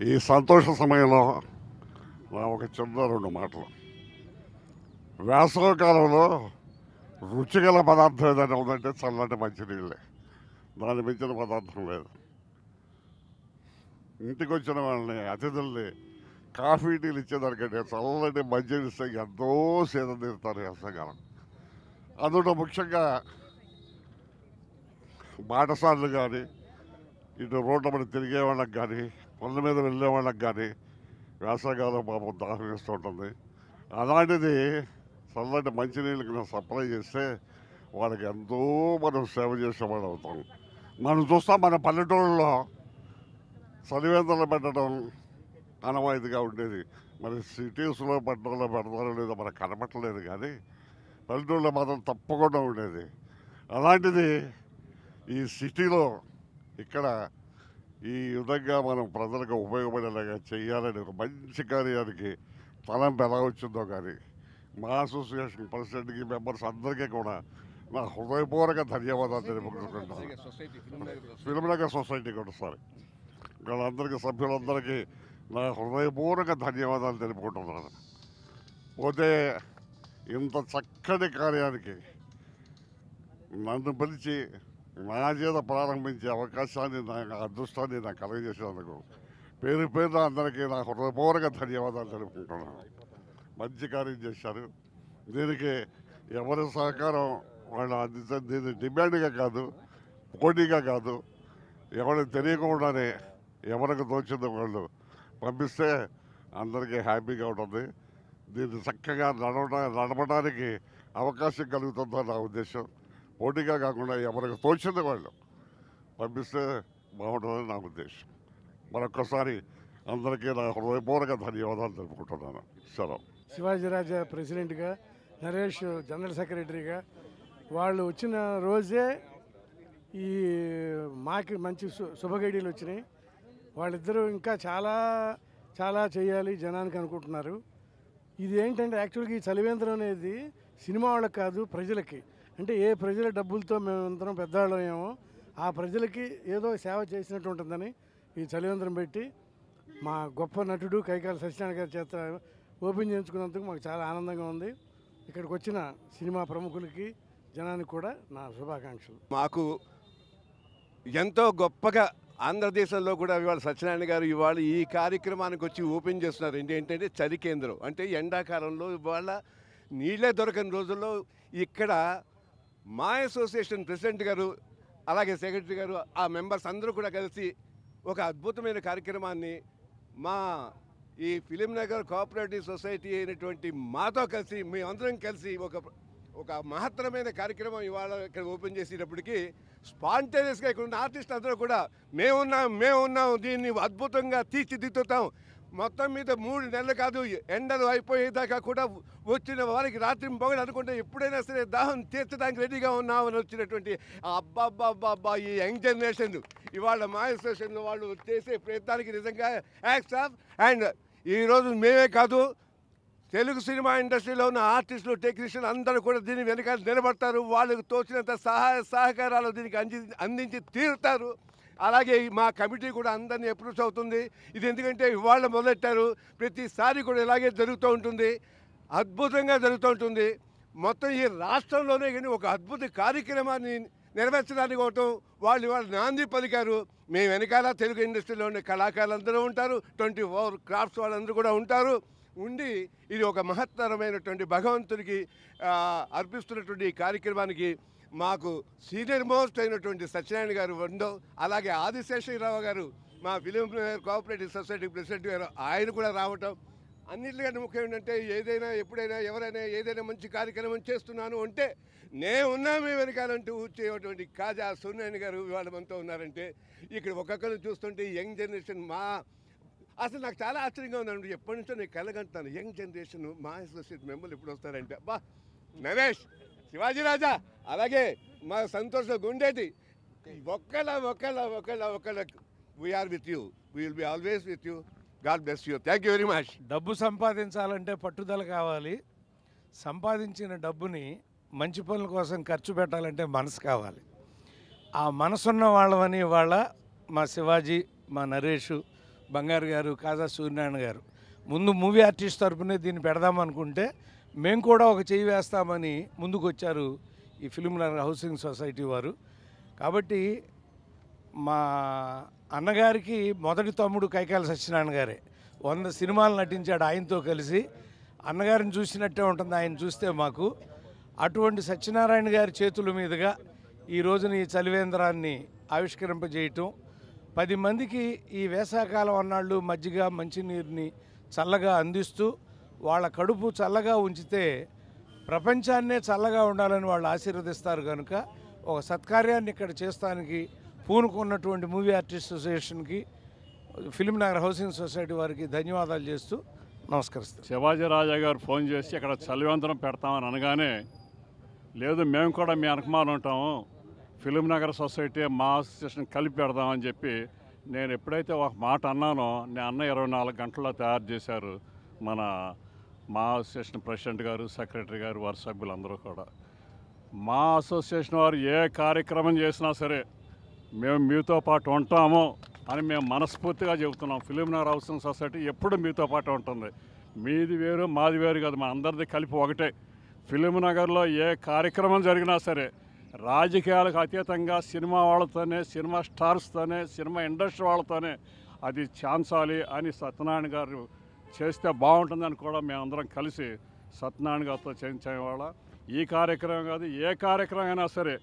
ఈ సంతోష సమయంలో నా ఒక చిన్న రెండు మాటలు. వేసవి కాలంలో రుచిగల పదార్థం ఏదైనా ఉందంటే చల్లటి మంచినీళ్ళే. దాని మించిన పదార్థం లేదు. ఇంటికి వచ్చిన వాళ్ళని, అతిథుల్ని కాఫీ టీలు ఇచ్చేదానికంటే చల్లటి మంచినీళ్ళు ఇస్తే ఎంతో సేద తీరుతారు వేసవికాలం. అందులో ముఖ్యంగా బాటసార్లు కానీ, ఇటు రోడ్ల మీద తిరిగే వాళ్ళకి కానీ, పనుల మీద వెళ్ళే వాళ్ళకి కానీ వేసవికాలం పాపం దాహం వేస్తూ ఉంటుంది. అలాంటిది చల్లటి మంచినీళ్ళకి నేను సప్లై చేస్తే వాళ్ళకి ఎంతో మనం సేవ చేసేవాళ్ళు అవుతాం. మనం చూస్తాం మన పల్లెటూళ్ళలో చలివేంద్రాలు పెట్టడం ఆనవాయితీగా ఉండేది. మరి సిటీస్లో పట్టణంలో పెడతారో లేదో మనకు కనపట్టలేదు, కానీ పల్లెటూళ్ళలో మాత్రం తప్పకుండా ఉండేది. అలాంటిది ఈ సిటీలో ఇక్కడ ఈ విధంగా మనం ప్రజలకు ఉపయోగపడేలాగా చేయాలని ఒక మంచి కార్యానికి తలంపు ఎలా వచ్చిందో కానీ మా అసోసియేషన్ ప్రెసిడెంట్కి, మెంబర్స్ అందరికీ కూడా నా హృదయపూర్వక ధన్యవాదాలు తెలుపుకుంటున్నాను. ఫిల్మ్నగర్ సొసైటీ కూడా సారీ వాళ్ళందరికీ, సభ్యులందరికీ నా హృదయపూర్వక ధన్యవాదాలు తెలుపుకుంటున్నాను. పోతే ఇంత చక్కటి కార్యానికి నన్ను పిలిచి నా చేత ప్రారంభించే అవకాశాన్ని, నా అదృష్టాన్ని నాకు కలగజేసినందుకు పేరు పేరున అందరికీ నా హృదయపూర్వక ధన్యవాదాలు తెలుపుకుంటున్నాను. మంచి కార్యం చేశారు. దీనికి ఎవరి సహకారం వాళ్ళు అందించారు. దీన్ని డిమాండ్గా కాదు, పోటీగా కాదు, ఎవరికి తెలియకుండానే ఎవరికి తోచిందో వాళ్ళు పంపిస్తే అందరికీ హ్యాపీగా ఉంటుంది. దీన్ని చక్కగా నడపడానికి అవకాశం కలుగుతుందని నా ఉద్దేశం. పోటీగా కాకుండా ఎవరికి తోచింది వాళ్ళు పంపిస్తే బాగుంటుందని నా ఉద్దేశం. మరొక్కసారి అందరికీ నా హృదయపూర్వక ధన్యవాదాలు తెలుపుకుంటున్నాను. సెలవు. శివాజీరాజా ప్రెసిడెంట్గా, నరేష్ జనరల్ సెక్రటరీగా వాళ్ళు వచ్చిన రోజే ఈ మాకి మంచి శుభగడియలు వచ్చినాయి. వాళ్ళిద్దరూ ఇంకా చాలా చాలా చేయాలి జనానికి అనుకుంటున్నారు. ఇది ఏంటంటే యాక్చువల్గా ఈ చలివేంద్రం అనేది సినిమా వాళ్ళకి కాదు, ప్రజలకి. అంటే ఏ ప్రజల డబ్బులతో మేము అందరం పెద్దవాళ్ళం ఏమో ఆ ప్రజలకి ఏదో సేవ చేసినట్టు ఉంటుందని ఈ చలివేంద్రం పెట్టి మా గొప్ప నటుడు కైకాల సత్యనారాయణ గారి చేత ఓపెన్ చేయించుకున్నందుకు మాకు చాలా ఆనందంగా ఉంది. ఇక్కడికి వచ్చిన సినిమా ప్రముఖులకి, జనానికి కూడా నా శుభాకాంక్షలు. మాకు ఎంతో గొప్పగా ఆంధ్రదేశంలో కూడా ఇవాళ సత్యనారాయణ గారు ఇవాళ ఈ కార్యక్రమానికి వచ్చి ఓపెన్ చేస్తున్నారు. ఏంటంటే చలి కేంద్రం. అంటే ఎండాకాలంలో ఇవాళ నీళ్ళే దొరకని రోజుల్లో ఇక్కడ మా అసోసియేషన్ ప్రెసిడెంట్ గారు, అలాగే సెక్రటరీ గారు, ఆ మెంబర్స్ అందరూ కూడా కలిసి ఒక అద్భుతమైన కార్యక్రమాన్ని మా ఈ ఫిలింనగర్ కోఆపరేటివ్ సొసైటీ అయినటువంటి మాతో కలిసి మేమందరం కలిసి ఒక మహత్తరమైన కార్యక్రమం ఇవాళ ఇక్కడ ఓపెన్ చేసేటప్పటికి స్పాంటేనియస్గా ఇక్కడ ఉన్న ఆర్టిస్ట్ అందరూ కూడా మేమున్నాం దీన్ని అద్భుతంగా తీర్చిదిద్దుతాం. మొత్తం మీద 3 నెలలు కాదు, ఎండలు అయిపోయేదాకా కూడా వచ్చిన వారికి రాత్రి పొగలు అనుకుంటే ఎప్పుడైనా సరే దాహం తీర్చడానికి రెడీగా ఉన్నామని వచ్చినటువంటి అబ్బాబ్బాబ్బా ఈ యంగ్ జనరేషన్ ఇవాళ మా అసోసియేషన్లో వాళ్ళు చేసే ప్రయత్నానికి నిజంగా యాక్ట్స్ ఆఫ్. అండ్ ఈరోజు మేమే కాదు, తెలుగు సినిమా ఇండస్ట్రీలో ఉన్న ఆర్టిస్టులు, టెక్నీషియన్ అందరూ కూడా దీని వెనకాల నిలబడతారు. వాళ్ళకు తోచినంత సహాయ సహకారాలు దీనికి అందించి తీరుతారు. అలాగే మా కమిటీ కూడా అందరినీ అప్రూవ్ అవుతుంది. ఇది ఎందుకంటే ఇవాళ మొదలెట్టారు, ప్రతిసారి కూడా ఇలాగే జరుగుతూ ఉంటుంది, అద్భుతంగా జరుగుతూ ఉంటుంది. మొత్తం ఈ రాష్ట్రంలోనే కానీ ఒక అద్భుత కార్యక్రమాన్ని నెరవేర్చడానికి ఒకటం వాళ్ళు ఇవాళ నాంది పలికారు. మేము వెనకాల తెలుగు ఇండస్ట్రీలో ఉండే కళాకారులందరూ ఉంటారు, 24 క్రాఫ్ట్స్ వాళ్ళందరూ కూడా ఉంటారు. ఉండి ఇది ఒక మహత్తరమైనటువంటి భగవంతుడికి అర్పిస్తున్నటువంటి ఈ కార్యక్రమానికి మాకు సీనియర్ మోస్ట్ అయినటువంటి సత్యనారాయణ గారు ఉండవు, అలాగే ఆదిశేషరావు గారు మా ఫిలిం కోఆపరేటివ్ సొసైటీ ప్రెసిడెంట్ గారు ఆయన కూడా రావటం. అన్నింటికంటే ముఖ్యం ఏంటంటే ఏదైనా ఎప్పుడైనా ఎవరైనా ఏదైనా మంచి కార్యక్రమం చేస్తున్నాను అంటే నేనున్నా మీ వెనకాలంటూ వచ్చేటువంటి కాజా సూర్యనారాయణ గారు ఇవాళ మనతో ఉన్నారంటే ఇక్కడ ఒక్కొక్కరు చూస్తుంటే యంగ్ జనరేషన్ అసలు నాకు చాలా ఆశ్చర్యంగా ఉందండి. ఎప్పటి నుంచో నేను కలగంటున్నాను యంగ్ జనరేషన్ మా అసోసియేట్ మెంబర్లు ఎప్పుడు వస్తారంటే బా నరేష్, శివాజీ రాజా, అలాగే మా సంతోష్ గుండేటి ఒక్కళ్ళ we are with you, we will be always with you. God bless you. Thank you very much. డబ్బు సంపాదించాలంటే పట్టుదల కావాలి. సంపాదించిన డబ్బుని మంచి పనుల కోసం ఖర్చు పెట్టాలంటే మనసు కావాలి. ఆ మనసున్న వాళ్ళమని వాళ్ళ మా శివాజీ, మా నరేష్, బంగారు గారు, కాజా సూర్యనారాయణ గారు ముందు మూవీ ఆర్టిస్ట్ తరపునే దీన్ని పెడదామనుకుంటే మేము కూడా ఒక చేయి వేస్తామని ముందుకు వచ్చారు ఈ ఫిల్మ్నగర్ హౌసింగ్ సొసైటీ వారు. కాబట్టి మా అన్నగారికి మొదటి తమ్ముడు కైకాల సత్యనారాయణ గారే 100 సినిమాలు నటించాడు ఆయనతో కలిసి. అన్నగారిని చూసినట్టే ఉంటుంది ఆయన చూస్తే మాకు. అటువంటి సత్యనారాయణ గారి చేతుల మీదుగా ఈ రోజున ఈ చలివేంద్రాన్ని ఆవిష్కరింపజేయటం, 10 మందికి ఈ వేసవకాలం అన్నాళ్ళు మజ్జిగ మంచినీరుని చల్లగా అందిస్తూ వాళ్ళ కడుపు చల్లగా ఉంచితే ప్రపంచాన్నే చల్లగా ఉండాలని వాళ్ళు ఆశీర్వదిస్తారు కనుక ఒక సత్కార్యాన్ని ఇక్కడ చేస్తానికి పూనుకున్నటువంటి మూవీ ఆర్టిస్ట్ అసోసియేషన్కి, ఫిల్మ్నగర్ హౌసింగ్ సొసైటీ వారికి ధన్యవాదాలు చేస్తూ నమస్కరిస్తాను. శివాజీ రాజా గారు ఫోన్ చేసి ఇక్కడ చలివేంద్రం పెడతామని అనగానే, లేదు మేము కూడా మీ అనుకుమానం ఉంటాము, ఫిల్మ్నగర్ సొసైటీ మా అసోసియేషన్ కలిపి పెడదామని చెప్పి నేను ఎప్పుడైతే ఒక మాట అన్నానో, నేను అన్న 24 గంటల్లో తయారు చేశారు మా అసోసియేషన్ ప్రెసిడెంట్ గారు, సెక్రటరీ గారు, వారి సభ్యులందరూ కూడా. మా అసోసియేషన్ వారు ఏ కార్యక్రమం చేసినా సరే మేము మీతో పాటు ఉంటాము అని మేము మనస్ఫూర్తిగా చెబుతున్నాం. ఫిల్మ్నగర్ హౌసింగ్ సొసైటీ ఎప్పుడు మీతో పాటు ఉంటుంది. మీది వేరు మాది వేరు కాదు, మన అందరిది కలిపి ఒకటే. ఫిల్మ్నగర్లో ఏ కార్యక్రమం జరిగినా సరే రాజకీయాలకు అతీతంగా సినిమా వాళ్ళతోనే, సినిమా స్టార్స్తోనే, సినిమా ఇండస్ట్రీ వాళ్ళతోనే అది ఛాన్సాలి అని సత్యనారాయణ గారు చేస్తే బాగుంటుందని కూడా మేమందరం కలిసి సత్యనారాయణ గారితో చేయించేవాళ్ళ. ఈ కార్యక్రమం కాదు, ఏ కార్యక్రమం అయినా సరే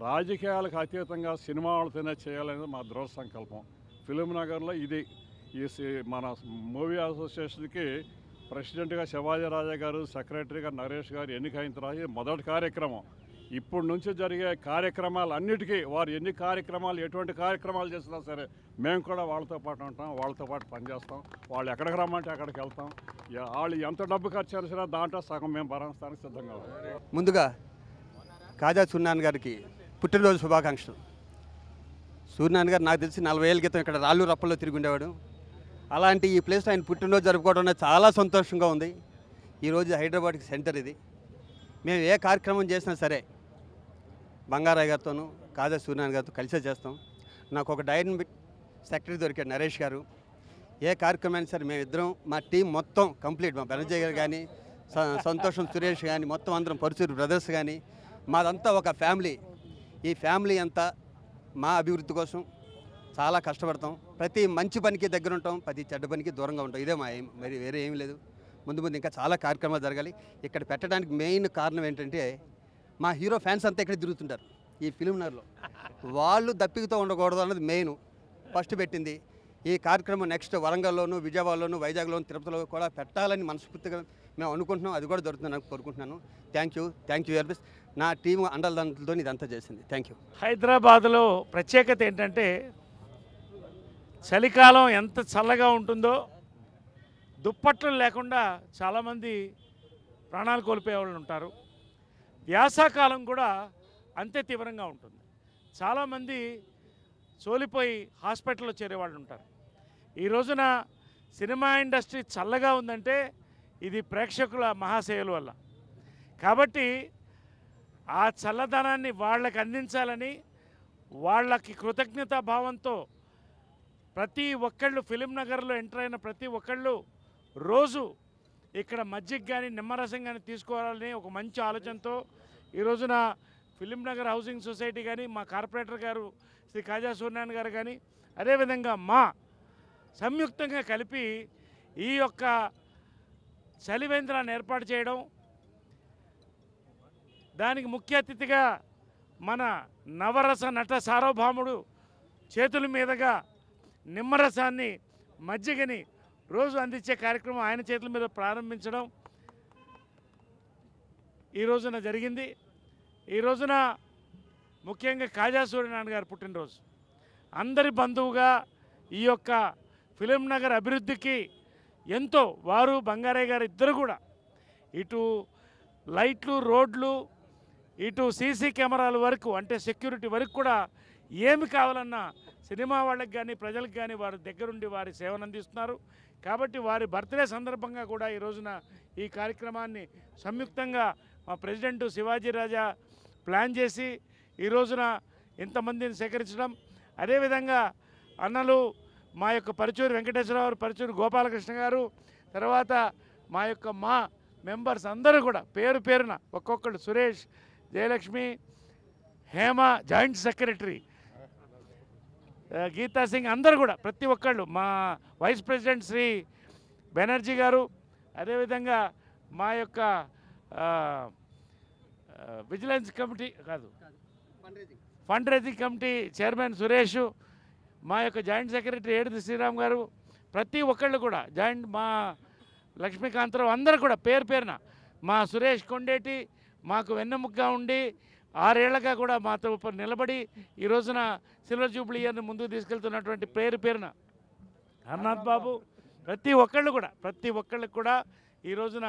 రాజకీయాలకు అతీతంగా సినిమా వాళ్ళతోనే చేయాలనేది మా దృఢ సంకల్పం. ఫిల్మ్నగర్లో ఇది మన మూవీ అసోసియేషన్కి ప్రెసిడెంట్గా శివాజీ రాజా గారు, సెక్రటరీగా నరేష్ గారు ఎన్నికైన తర్వాత మొదటి కార్యక్రమం. ఇప్పటి నుంచి జరిగే కార్యక్రమాలు అన్నిటికీ వారు ఎన్ని కార్యక్రమాలు, ఎటువంటి కార్యక్రమాలు చేసినా సరే మేము కూడా వాళ్ళతో పాటు ఉంటాం, వాళ్ళతో పాటు పనిచేస్తాం. వాళ్ళు ఎక్కడికి రమ్మంటే అక్కడికి వెళ్తాం. వాళ్ళు ఎంత డబ్బు ఖర్చు చేసినా దాంట్లో సగం మేము భరించడానికి సిద్ధంగా ఉన్నాం. ముందుగా కాజా సూర్యనారాయణ గారికి పుట్టినరోజు శుభాకాంక్షలు. సూర్యనారాయణ గారు నాకు తెలిసి 40 ఏళ్ళ క్రితం ఇక్కడ రాళ్ళు రప్పల్లో తిరిగి ఉండేవాడు. అలాంటి ఈ ప్లేస్ ఆయన పుట్టినరోజు జరుపుకోవడం అనేది చాలా సంతోషంగా ఉంది. ఈరోజు హైదరాబాద్కి సెంటర్ ఇది. మేము ఏ కార్యక్రమం చేసినా సరే బంగారాయ్ గారితోనూ, కాజా సూర్యనారాయణ గారితో కలిసే చేస్తాం. నాకు ఒక డైనమిక్ సెక్రటరీ దొరికాడు నరేష్ గారు. ఏ కార్యక్రమాన్ని సరే మేమిద్దరం, మా టీం మొత్తం కంప్లీట్, మా బెనర్జయ్ గారు కానీ, సంతోషం సురేష్ కానీ, మొత్తం అందరం పరుచూరు బ్రదర్స్ కానీ, మాదంతా ఒక ఫ్యామిలీ. ఈ ఫ్యామిలీ అంతా మా అభివృద్ధి కోసం చాలా కష్టపడతాం. ప్రతి మంచి పనికి దగ్గర ఉంటాం, ప్రతి చెడ్డ పనికి దూరంగా ఉంటాం. ఇదే మా ఏం, మరి వేరే ఏమీ లేదు. ముందు ముందు ఇంకా చాలా కార్యక్రమాలు జరగాలి. ఇక్కడ పెట్టడానికి మెయిన్ కారణం ఏంటంటే మా హీరో ఫ్యాన్స్ అంతా ఇక్కడ తిరుగుతుంటారు ఈ ఫిల్మ్నగర్లో. వాళ్ళు దప్పికతో ఉండకూడదు అన్నది మెయిన్ ఫస్ట్ పెట్టింది. ఈ కార్యక్రమం నెక్స్ట్ వరంగల్లోను, విజయవాడలోను, వైజాగ్లోను, తిరుపతిలో కూడా పెట్టాలని మనస్ఫూర్తిగా మేము అనుకుంటున్నాం. అది కూడా దొరుకుతుందని కోరుకుంటున్నాను. Thank you very much. నా టీము అండలదండలతో ఇదంతా చేసింది. Thank you. హైదరాబాద్లో ప్రత్యేకత ఏంటంటే చలికాలం ఎంత చల్లగా ఉంటుందో దుప్పట్లు లేకుండా చాలామంది ప్రాణాలు కోల్పోయే వాళ్ళు ఉంటారు. వ్యాసాకాలం కూడా అంతే తీవ్రంగా ఉంటుంది. చాలామంది సోలిపోయి హాస్పిటల్లో చేరేవాళ్ళు ఉంటారు. ఈ రోజున సినిమా ఇండస్ట్రీ చల్లగా ఉందంటే ఇది ప్రేక్షకుల మహాసేవల వల్ల. కాబట్టి ఆ చల్లదనాన్ని వాళ్ళకి అందించాలని, వాళ్ళకి కృతజ్ఞతా భావంతో ప్రతి ఒక్కళ్ళు ఫిల్మ్నగర్లో ఎంటర్ అయిన ప్రతి ఒక్కళ్ళు రోజు ఇక్కడ మజ్జిగ కానీ నిమ్మరసం కానీ తీసుకోవాలని ఒక మంచి ఆలోచనతో ఈ రోజున ఫిల్మ్నగర్ హౌసింగ్ సొసైటీ కానీ, మా కార్పొరేటర్ గారు శ్రీ కాజా సూర్యనారాయణ గారు కానీ, అదేవిధంగా మా సంయుక్తంగా కలిపి ఈ యొక్క చలివేంద్రాన్ని ఏర్పాటు చేయడం, దానికి ముఖ్య అతిథిగా మన నవరస నట సార్వభౌముడు చేతుల మీదుగా నిమ్మరసాన్ని, మజ్జిగని రోజు అందించే కార్యక్రమం ఆయన చేతుల మీద ప్రారంభించడం ఈ రోజున జరిగింది. ఈ రోజున ముఖ్యంగా కాజా సూర్యనారాయణ గారు పుట్టినరోజు. అందరి బంధువుగా ఈ యొక్క ఫిల్మ్నగర్ అభివృద్ధికి ఎంతో వారు, బంగారయ్య గారు ఇద్దరు కూడా ఇటు లైట్లు, రోడ్లు, ఇటు సీసీ కెమెరాల వరకు, అంటే సెక్యూరిటీ వరకు కూడా ఏమి కావాలన్నా సినిమా వాళ్ళకి కానీ ప్రజలకు కానీ వారి దగ్గరుండి వారి సేవను అందిస్తున్నారు. కాబట్టి వారి బర్త్డే సందర్భంగా కూడా ఈ రోజున ఈ కార్యక్రమాన్ని సంయుక్తంగా మా ప్రెసిడెంట్ శివాజీ రాజా ప్లాన్ చేసి ఈ రోజున ఇంతమందిని సేకరించడం, అదేవిధంగా అన్నలు మా యొక్క పరుచూరి వెంకటేశ్వరరావు గారు, పరుచూరి గోపాలకృష్ణ గారు, తర్వాత మా మెంబర్స్ అందరూ కూడా పేరు పేరున ఒక్కొక్కళ్ళు, సురేష్, జయలక్ష్మి, హేమ, జాయింట్ సెక్రటరీ గీతా సింగ్, అందరూ కూడా ప్రతి ఒక్కళ్ళు, మా వైస్ ప్రెసిడెంట్ శ్రీ బెనర్జీ గారు, అదేవిధంగా మా యొక్క vigilance committee fund raising committee chairman Suresh, మా యొక్క జాయింట్ సెక్రటరీ ఏడిది శ్రీరామ్ గారు, ప్రతి ఒక్కళ్ళు కూడా మా లక్ష్మీకాంతరావు, అందరూ కూడా పేరు పేరున, మా సురేష్ కొండేటి మాకు వెన్నెముకగా ఉండి 6 ఏళ్లగా కూడా మాతో నిలబడి ఈ రోజున సిల్వర్ జూబ్లీ ఇయర్ని ముందుకు తీసుకెళ్తున్నటువంటి పేరు పేరున హర్నాథ్ బాబు, ప్రతి ఒక్కళ్ళకి కూడా ఈ రోజున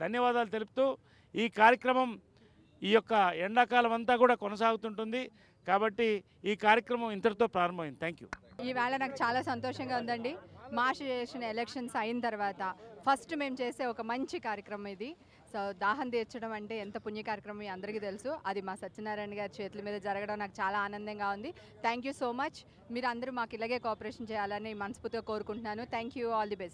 ధన్యవాదాలు తెలుపుతూ ఈ కార్యక్రమం ఈ యొక్క ఎండాకాలం అంతా కూడా కొనసాగుతుంటుంది. కాబట్టి ఈ కార్యక్రమం ఇంతటితో ప్రారంభమైంది. Thank you. ఈవేళ నాకు చాలా సంతోషంగా ఉందండి. మా అసోసియేషన్ ఎలక్షన్స్ అయిన తర్వాత ఫస్ట్ మేము చేసే ఒక మంచి కార్యక్రమం ఇది. సో దాహం తీర్చడం అంటే ఎంత పుణ్య కార్యక్రమం మీ అందరికీ తెలుసు. అది మా సత్యనారాయణ గారి చేతుల మీద జరగడం నాకు చాలా ఆనందంగా ఉంది. Thank you so much. మీరు అందరూ మాకు ఇలాగే కోఆపరేషన్ చేయాలని మనస్ఫూర్తిగా కోరుకుంటున్నాను. Thank you. All the best.